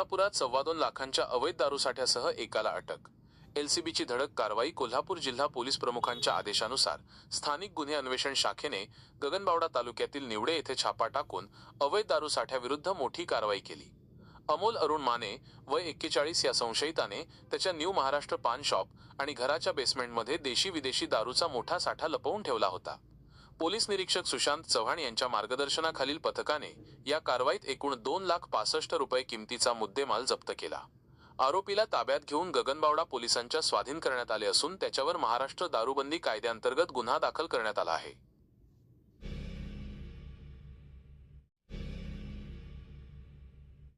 कोल्हापुरात 2.25 लाखांच्या अवैध दारूसाठ्यासह एकाला अटक। एलसीबीची धडक कारवाई। कोल्हापूर जिल्हा पोलीस प्रमुखांच्या आदेशानुसार स्थानिक गुन्हे अन्वेषण शाखेने गगनबावडा तालुक्यातील निवडे येथे छापा टाकून अवैध दारूसाठ्याविरुद्ध मोठी कारवाई केली। अमोल अरुण माने वय 41 या संशयिताने त्याच्या न्यू महाराष्ट्र पान शॉप आणि घराच्या बेसमेंटमध्ये देशी विदेशी दारूचा मोठा साठा लपवून ठेवला होता। पोलीस निरीक्षक सुशांत चव्हाण यांच्या मार्गदर्शनाखालील पथकाने या कारवाईत एकूण 2,65,00,000 रुपये किमतीचा मुद्देमाल जप्त केला। आरोपीला ताब्यात घेऊन गगनबावडा पोलिसांच्या स्वाधीन करण्यात आले असून त्याच्यावर महाराष्ट्र दारूबंदी कायद्याअंतर्गत गुन्हा दाखल करण्यात आला आहे।